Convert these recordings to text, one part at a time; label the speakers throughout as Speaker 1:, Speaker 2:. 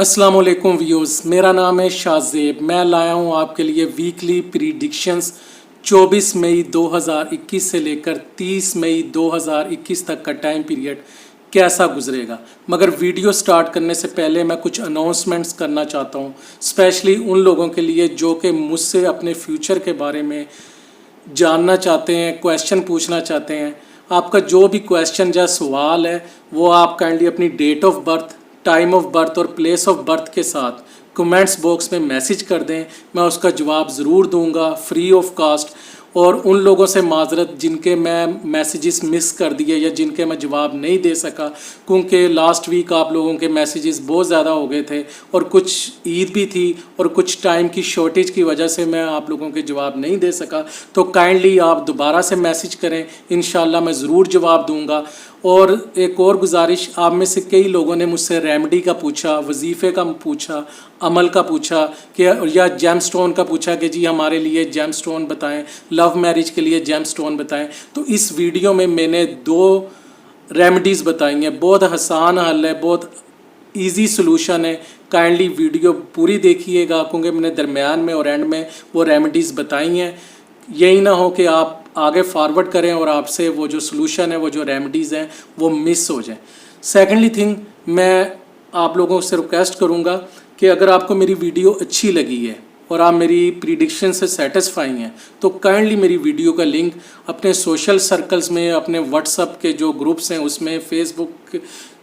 Speaker 1: अस्सलाम वालेकुम व्यूज़, मेरा नाम है शाहज़ेब। मैं लाया हूँ आपके लिए वीकली प्रीडिक्शंस 24 मई 2021 से लेकर 30 मई 2021 तक का टाइम पीरियड कैसा गुजरेगा। मगर वीडियो स्टार्ट करने से पहले मैं कुछ अनाउंसमेंट्स करना चाहता हूँ, स्पेशली उन लोगों के लिए जो कि मुझसे अपने फ्यूचर के बारे में जानना चाहते हैं, क्वेश्चन पूछना चाहते हैं। आपका जो भी क्वेश्चन या सवाल है वो आप काइंडली अपनी date of birth, time of birth और प्लेस ऑफ बर्थ के साथ कमेंट्स बॉक्स में मैसेज कर दें। मैं उसका जवाब ज़रूर दूंगा फ्री ऑफ कास्ट। और उन लोगों से माजरत जिनके मैं मैसेजेस मिस कर दिए या जिनके मैं जवाब नहीं दे सका, क्योंकि लास्ट वीक आप लोगों के मैसेजेस बहुत ज़्यादा हो गए थे और कुछ ईद भी थी और कुछ टाइम की शॉर्टेज की वजह से मैं आप लोगों के जवाब नहीं दे सका। तो काइंडली आप दोबारा से मैसेज करें, इंशाल्लाह मैं ज़रूर जवाब दूंगा। और एक और गुजारिश, आप में से कई लोगों ने मुझसे रेमेडी का पूछा, वजीफ़े का पूछा, अमल का पूछा कि या जेम स्टोन का पूछा कि जी हमारे लिए जेम स्टोन बताएं, लव मैरिज के लिए जेम स्टोन बताएं। तो इस वीडियो में मैंने 2 रेमेडीज़ बताई हैं। बहुत आसान हल है, बहुत इजी सॉल्यूशन है। काइंडली वीडियो पूरी देखिएगा क्योंकि मैंने दरमियान में और एंड में वो रेमेडीज़ बताई हैं। यही ना हो कि आप आगे फॉरवर्ड करें और आपसे वो जो सॉल्यूशन है, वो जो रेमेडीज़ हैं वो मिस हो जाएं। सेकेंडली थिंग, मैं आप लोगों से रिक्वेस्ट करूँगा कि अगर आपको मेरी वीडियो अच्छी लगी है और आप मेरी प्रिडिक्शन से सेटिस्फाई हैं तो काइंडली मेरी वीडियो का लिंक अपने सोशल सर्कल्स में, अपने व्हाट्सअप के जो ग्रुप्स हैं उसमें, फेसबुक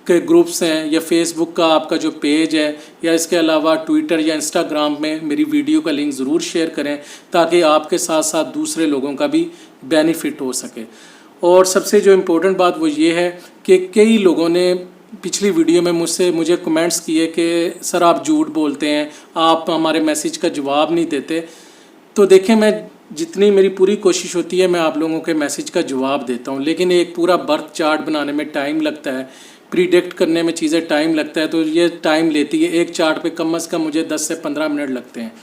Speaker 1: के ग्रुप्स हैं या फेसबुक का आपका जो पेज है या इसके अलावा ट्विटर या इंस्टाग्राम में मेरी वीडियो का लिंक ज़रूर शेयर करें ताकि आपके साथ साथ दूसरे लोगों का भी बेनिफिट हो सके। और सबसे जो इम्पोर्टेंट बात वो ये है कि कई लोगों ने पिछली वीडियो में मुझे कमेंट्स किए कि सर आप झूठ बोलते हैं, आप हमारे मैसेज का जवाब नहीं देते। तो देखें, मैं जितनी मेरी पूरी कोशिश होती है मैं आप लोगों के मैसेज का जवाब देता हूं, लेकिन एक पूरा बर्थ चार्ट बनाने में टाइम लगता है, प्रीडिक्ट करने में चीज़ें टाइम लगता है। तो ये टाइम लेती है। एक चार्ट पे कम से कम मुझे 10 से 15 मिनट लगते हैं।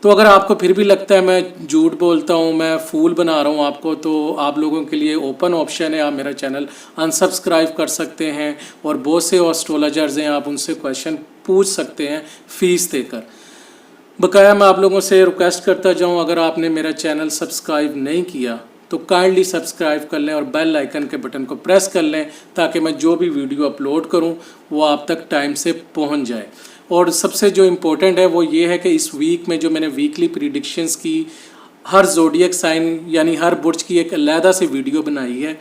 Speaker 1: तो अगर आपको फिर भी लगता है मैं झूठ बोलता हूँ, मैं फूल बना रहा हूँ आपको, तो आप लोगों के लिए ओपन ऑप्शन है, आप मेरा चैनल अनसब्सक्राइब कर सकते हैं और बहुत से एस्ट्रोलॉजर्स हैं, आप उनसे क्वेश्चन पूछ सकते हैं फ़ीस देकर। बकाया मैं आप लोगों से रिक्वेस्ट करता जाऊँ, अगर आपने मेरा चैनल सब्सक्राइब नहीं किया तो काइंडली सब्सक्राइब कर लें और बेल आइकन के बटन को प्रेस कर लें ताकि मैं जो भी वीडियो अपलोड करूं वो आप तक टाइम से पहुंच जाए। और सबसे जो इम्पोर्टेंट है वो ये है कि इस वीक में जो मैंने वीकली प्रिडिक्शंस की, हर ज़ोडिएक साइन यानी हर बुर्ज की एक अलहदा से वीडियो बनाई है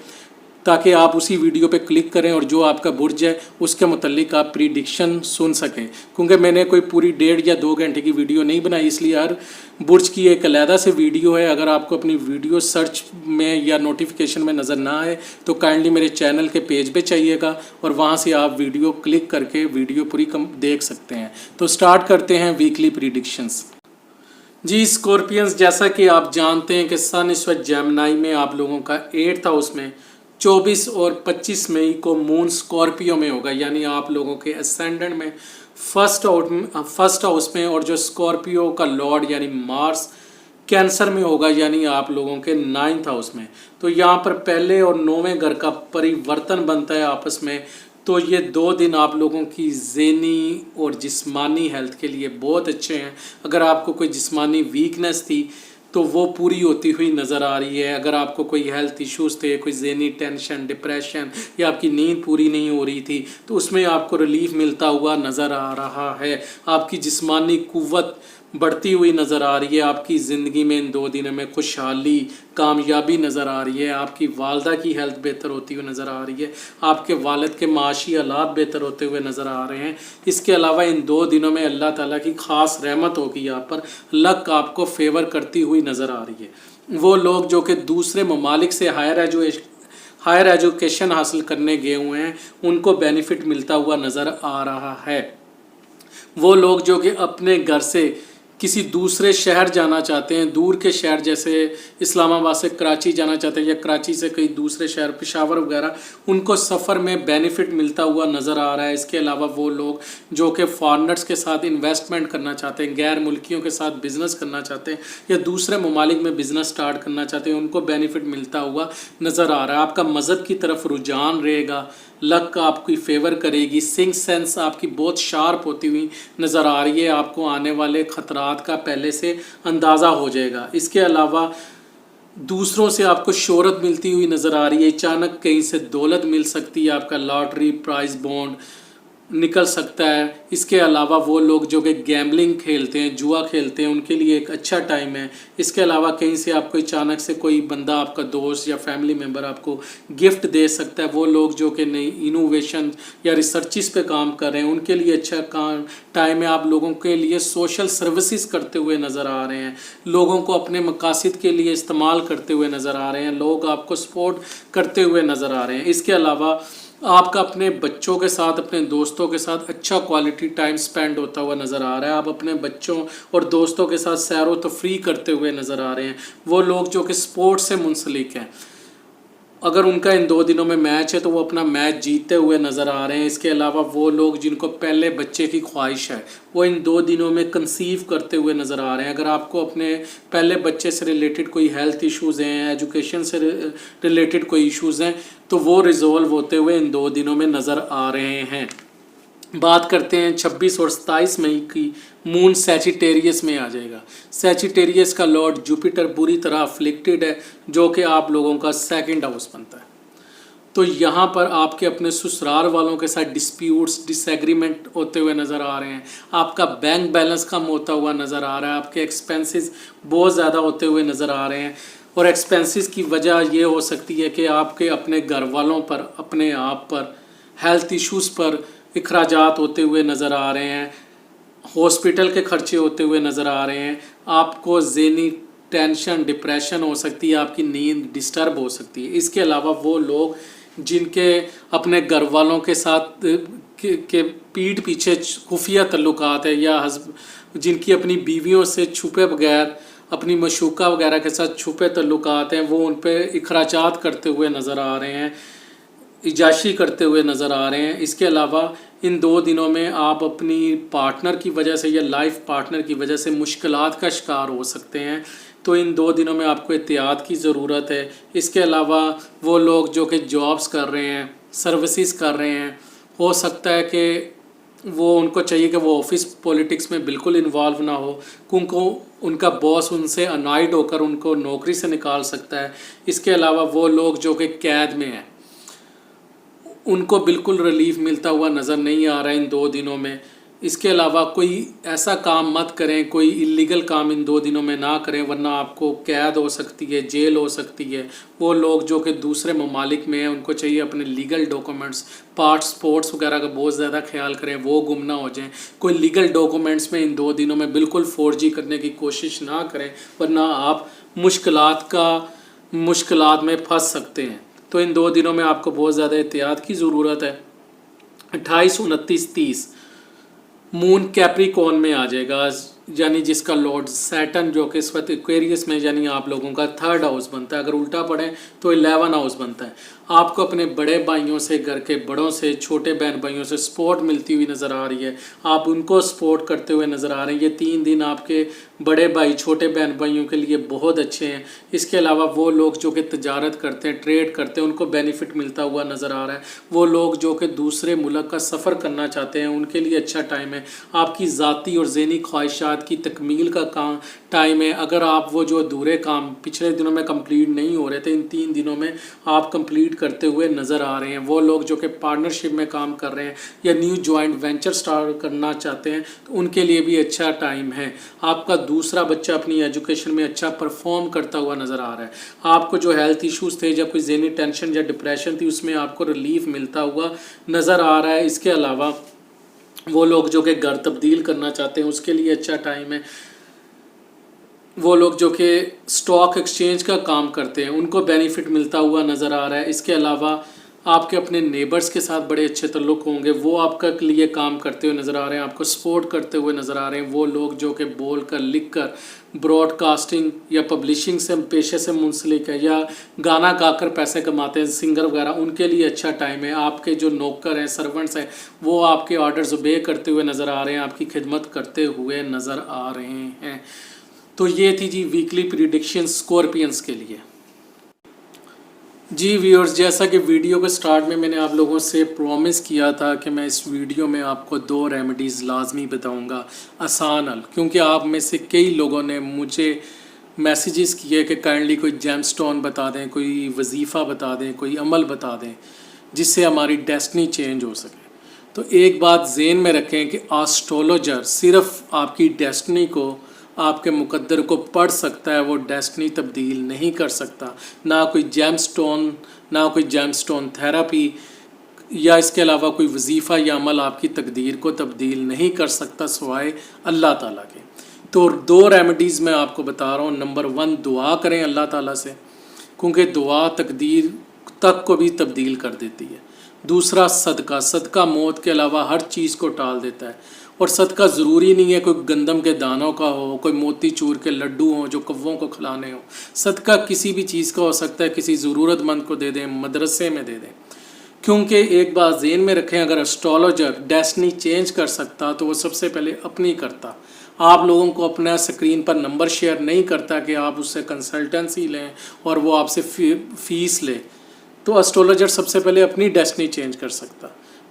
Speaker 1: ताकि आप उसी वीडियो पे क्लिक करें और जो आपका बुर्ज है उसके मुतल्लिक आप प्रिडिक्शन सुन सकें। क्योंकि मैंने कोई पूरी 1.5 या 2 घंटे की वीडियो नहीं बनाई, इसलिए हर बुर्ज की एक अलहदा से वीडियो है। अगर आपको अपनी वीडियो सर्च में या नोटिफिकेशन में नज़र ना आए तो काइंडली मेरे चैनल के पेज पे चाहिएगा और वहाँ से आप वीडियो क्लिक करके वीडियो पूरी देख सकते हैं। तो स्टार्ट करते हैं वीकली प्रिडिक्शंस। जी स्कॉर्पियंस, जैसा कि आप जानते हैं कि सन इस वक्त जेमिनी में आप लोगों का 8th हाउस में 24 और 25 मई को मून स्कॉर्पियो में होगा, यानी आप लोगों के असेंडेंट में फर्स्ट हाउस में, और जो स्कॉर्पियो का लॉर्ड यानी मार्स कैंसर में होगा, यानी आप लोगों के 9th हाउस में। तो यहाँ पर पहले और 9वें घर का परिवर्तन बनता है आपस में। तो ये 2 दिन आप लोगों की ज़हनी और जिस्मानी हेल्थ के लिए बहुत अच्छे हैं। अगर आपको कोई जिस्मानी वीकनेस थी तो वो पूरी होती हुई नज़र आ रही है। अगर आपको कोई हेल्थ इश्यूज़ थे, कोई ज़हनी टेंशन, डिप्रेशन या आपकी नींद पूरी नहीं हो रही थी, तो उसमें आपको रिलीफ मिलता हुआ नज़र आ रहा है। आपकी जिस्मानी कुव्वत बढ़ती हुई नज़र आ रही है। आपकी ज़िंदगी में इन 2 दिनों में खुशहाली, कामयाबी नज़र आ रही है। आपकी वालदा की हेल्थ बेहतर होती हुई नज़र आ रही है। आपके वालिद के माशी हालात बेहतर होते हुए नज़र आ रहे हैं। इसके अलावा इन 2 दिनों में अल्लाह ताला की ख़ास रहमत होगी आप पर, लक आपको फेवर करती हुई नज़र आ रही है। वो लोग जो कि दूसरे ममालिक से हायर एजुकेशन हासिल करने गए हुए हैं उनको बेनिफिट मिलता हुआ नज़र आ रहा है। वो लोग जो कि अपने घर से किसी दूसरे शहर जाना चाहते हैं, दूर के शहर जैसे इस्लामाबाद से कराची जाना चाहते हैं या कराची से कई दूसरे शहर पेशावर वगैरह, उनको सफ़र में बेनिफिट मिलता हुआ नज़र आ रहा है। इसके अलावा वो लोग जो कि फॉरेनर्स के साथ इन्वेस्टमेंट करना चाहते हैं, गैर मुल्कियों के साथ बिज़नेस करना चाहते हैं या दूसरे ममालिक में बिज़नेस स्टार्ट करना चाहते हैं, उनको बेनिफिट मिलता हुआ नज़र आ रहा है। आपका मज़हब की तरफ रुझान रहेगा, लक आपकी फेवर करेगी, सिंग सेंस आपकी बहुत शार्प होती हुई नज़र आ रही है। आपको आने वाले ख़तरात का पहले से अंदाज़ा हो जाएगा। इसके अलावा दूसरों से आपको शोहरत मिलती हुई नज़र आ रही है, अचानक कहीं से दौलत मिल सकती है, आपका लॉटरी प्राइज़ बॉन्ड निकल सकता है। इसके अलावा वो लोग जो कि गैम्बलिंग खेलते हैं, जुआ खेलते हैं, उनके लिए एक अच्छा टाइम है। इसके अलावा कहीं से आपको अचानक से कोई बंदा, आपका दोस्त या फैमिली मेम्बर आपको गिफ्ट दे सकता है। वो लोग जो कि नई इनोवेशन या रिसर्चिस पे काम कर रहे हैं, उनके लिए अच्छा टाइम है। आप लोगों के लिए सोशल सर्विसेज करते हुए नज़र आ रहे हैं, लोगों को अपने मकासद के लिए इस्तेमाल करते हुए नज़र आ रहे हैं, लोग आपको सपोर्ट करते हुए नज़र आ रहे हैं। इसके अलावा आपका अपने बच्चों के साथ, अपने दोस्तों के साथ अच्छा क्वालिटी टाइम स्पेंड होता हुआ नज़र आ रहा है। आप अपने बच्चों और दोस्तों के साथ सैर व तफरीह करते हुए नज़र आ रहे हैं। वो लोग जो कि स्पोर्ट्स से मुंसलिक हैं, अगर उनका इन 2 दिनों में मैच है तो वो अपना मैच जीतते हुए नज़र आ रहे हैं। इसके अलावा वो लोग जिनको पहले बच्चे की ख्वाहिश है, वो इन 2 दिनों में कंसीव करते हुए नज़र आ रहे हैं। अगर आपको अपने पहले बच्चे से रिलेटेड कोई हेल्थ इश्यूज़ हैं, एजुकेशन से रिलेटेड कोई इश्यूज़ हैं, तो वो रिजॉल्व होते हुए इन 2 दिनों में नज़र आ रहे हैं। बात करते हैं 26 और 27 मई की। मून सैजिटेरियस में आ जाएगा। सैजिटेरियस का लॉर्ड जुपिटर बुरी तरह अफ्लिक्टेड है, जो कि आप लोगों का 2nd हाउस बनता है। तो यहाँ पर आपके अपने ससुराल वालों के साथ डिस्प्यूट्स, डिसएग्रीमेंट होते हुए नज़र आ रहे हैं। आपका बैंक बैलेंस कम होता हुआ नज़र आ रहा है। आपके एक्सपेंसेस बहुत ज़्यादा होते हुए नज़र आ रहे हैं और एक्सपेंसेस की वजह ये हो सकती है कि आपके अपने घर वालों पर, अपने आप पर, हेल्थ इश्यूज़ पर इखराजात होते हुए नज़र आ रहे हैं। हॉस्पिटल के खर्चे होते हुए नज़र आ रहे हैं। आपको ज़हनी टेंशन, डिप्रेशन हो सकती है, आपकी नींद डिस्टर्ब हो सकती है। इसके अलावा वो लोग जिनके अपने घर वालों के साथ के पीठ पीछे खुफिया तल्लुकात है या जिनकी अपनी बीवियों से छुपे बगैर, अपनी मशूका वगैरह के साथ छुपे तल्लुकात हैं, वो उन पर इखराजात करते हुए नज़र आ रहे हैं, इजाशी करते हुए नज़र आ रहे हैं। इसके अलावा इन 2 दिनों में आप अपनी पार्टनर की वजह से या लाइफ पार्टनर की वजह से मुश्किलात का शिकार हो सकते हैं, तो इन 2 दिनों में आपको एहतियात की ज़रूरत है। इसके अलावा वो लोग जो कि जॉब्स कर रहे हैं, सर्विसेज कर रहे हैं, हो सकता है कि वो उनको चाहिए कि वो ऑफिस पॉलिटिक्स में बिल्कुल इन्वॉल्व ना हो, उनको उनका बॉस उनसे अनॉयड होकर उनको नौकरी से निकाल सकता है। इसके अलावा वो लोग जो कि कैद में हैं, उनको बिल्कुल रिलीफ मिलता हुआ नज़र नहीं आ रहा है इन 2 दिनों में। इसके अलावा कोई ऐसा काम मत करें, कोई इलीगल काम इन 2 दिनों में ना करें, वरना आपको कैद हो सकती है, जेल हो सकती है। वो लोग जो कि दूसरे ममालिक में हैं, उनको चाहिए अपने लीगल डॉक्यूमेंट्स, पासपोर्ट्स वगैरह का बहुत ज़्यादा ख्याल करें, वो गुम ना हो जाएं। कोई लीगल डॉक्यूमेंट्स में इन 2 दिनों में बिल्कुल फॉर्जी करने की कोशिश ना करें, वरना आप मुश्किलात में फंस सकते हैं। तो इन 2 दिनों में आपको बहुत ज़्यादा एहतियात की ज़रूरत है। 28, 29, 30 मून कैप्रिकॉर्न में आ जाएगा, यानी जिसका लॉर्ड सैटर्न जो कि इस वक्त एक्वेरियस में, यानी आप लोगों का 3rd हाउस बनता है। अगर उल्टा पढ़ें तो 11 हाउस बनता है। आपको अपने बड़े भाइयों से, घर के बड़ों से, छोटे बहन भाइयों से सपोर्ट मिलती हुई नज़र आ रही है, आप उनको सपोर्ट करते हुए नज़र आ रहे हैं। ये 3 दिन आपके बड़े भाई, छोटे बहन भाइयों के लिए बहुत अच्छे हैं। इसके अलावा वो लोग जो कि तजारत करते हैं, ट्रेड करते हैं, उनको बेनिफिट मिलता हुआ नज़र आ रहा है। वो लोग जो कि दूसरे मुल्क का सफ़र करना चाहते हैं, उनके लिए अच्छा टाइम है। आपकी ज़ाती और ज़हनी ख्वाहिशात की तकमील का काम टाइम है। अगर आप वो जो अधूरे काम पिछले दिनों में कंप्लीट नहीं हो रहे थे, इन 3 दिनों में आप कंप्लीट करते हुए नज़र आ रहे हैं। वो लोग जो कि पार्टनरशिप में काम कर रहे हैं या न्यू जॉइंट वेंचर स्टार्ट करना चाहते हैं, तो उनके लिए भी अच्छा टाइम है। आपका दूसरा बच्चा अपनी एजुकेशन में अच्छा परफॉर्म करता हुआ नज़र आ रहा है। आपको जो हेल्थ इश्यूज़ थे, जब कोई ज़हनी टेंशन या डिप्रेशन थी, उसमें आपको रिलीफ मिलता हुआ नज़र आ रहा है। इसके अलावा वो लोग जो कि घर तब्दील करना चाहते हैं, उसके लिए अच्छा टाइम है। वो लोग जो कि स्टॉक एक्सचेंज का काम करते हैं, उनको बेनिफिट मिलता हुआ नज़र आ रहा है। इसके अलावा آپ کے اپنے نیبرز کے ساتھ بڑے اچھے تعلق ہوں گے، وہ آپ کا لیے کام کرتے ہوئے نظر آ رہے ہیں، آپ کو سپورٹ کرتے ہوئے نظر آ رہے ہیں۔ وہ لوگ جو کہ بول کر لکھ کر براڈ کاسٹنگ یا پبلشنگ سے پیشے سے منسلک ہے یا گانا گا کر پیسے کماتے ہیں، سنگر وغیرہ، ان کے لیے اچھا ٹائم ہے۔ آپ کے جو نوکر ہیں، سرونٹس ہیں، وہ آپ کے آرڈرز اوبے کرتے ہوئے نظر آ رہے ہیں، آپ کی خدمت کرتے ہوئے نظر آ رہے ہیں۔ تو یہ تھی جی ویکلی پریڈکشن اسکورپینس کے لیے۔ جی ویورز، جیسا کہ ویڈیو کے سٹارٹ میں نے آپ لوگوں سے پرومس کیا تھا کہ میں اس ویڈیو میں آپ کو 2 ریمیڈیز لازمی بتاؤں گا، آسان حل، کیونکہ آپ میں سے کئی لوگوں نے مجھے میسیجز کیے کہ کائنڈلی کوئی جیم سٹون بتا دیں، کوئی وظیفہ بتا دیں، کوئی عمل بتا دیں جس سے ہماری ڈیسٹنی چینج ہو سکے۔ تو ایک بات ذہن میں رکھیں کہ آسٹرولوجر صرف آپ کی ڈیسٹنی کو، آپ کے مقدر کو پڑھ سکتا ہے، وہ ڈیسٹنی تبدیل نہیں کر سکتا۔ نہ کوئی جیم سٹون تھیراپی یا اس کے علاوہ کوئی وظیفہ یا عمل آپ کی تقدیر کو تبدیل نہیں کر سکتا سوائے اللہ تعالیٰ کے۔ تو 2 ریمیڈیز میں آپ کو بتا رہا ہوں۔ نمبر 1، دعا کریں اللہ تعالیٰ سے، کیونکہ دعا تقدیر تک کو بھی تبدیل کر دیتی ہے۔ دوسرا، صدقہ موت کے علاوہ ہر چیز کو ٹال دیتا ہے۔ اور صدقہ ضروری نہیں ہے کوئی گندم کے دانوں کا ہو، کوئی موتی چور کے لڈو ہوں جو کووں کو کھلانے ہوں۔ صدقہ کسی بھی چیز کا ہو سکتا ہے، کسی ضرورت مند کو دے دیں، مدرسے میں دے دیں۔ کیونکہ ایک بات ذہن میں رکھیں، اگر اسٹرالوجر ڈیسٹنی چینج کر سکتا تو وہ سب سے پہلے اپنی کرتا۔ آپ لوگوں کو اپنا سکرین پر نمبر شیئر نہیں کرتا کہ آپ اس سے کنسلٹنسی لیں اور وہ آپ سے فیس لے۔ تو اسٹرالوجر سب سے پہلے اپنی ڈیسٹنی چینج کر سکتا۔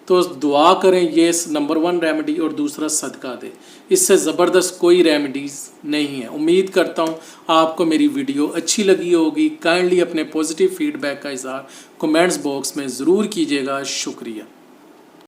Speaker 1: تو دعا کریں، یہ نمبر 1 ریمیڈی، اور دوسرا صدقہ دے۔ اس سے زبردست کوئی ریمیڈیز نہیں ہے۔ امید کرتا ہوں آپ کو میری ویڈیو اچھی لگی ہوگی۔ کائنڈلی اپنے پازیٹیو فیڈ بیک کا اظہار کمنٹس باکس میں ضرور کیجیے گا۔ شکریہ۔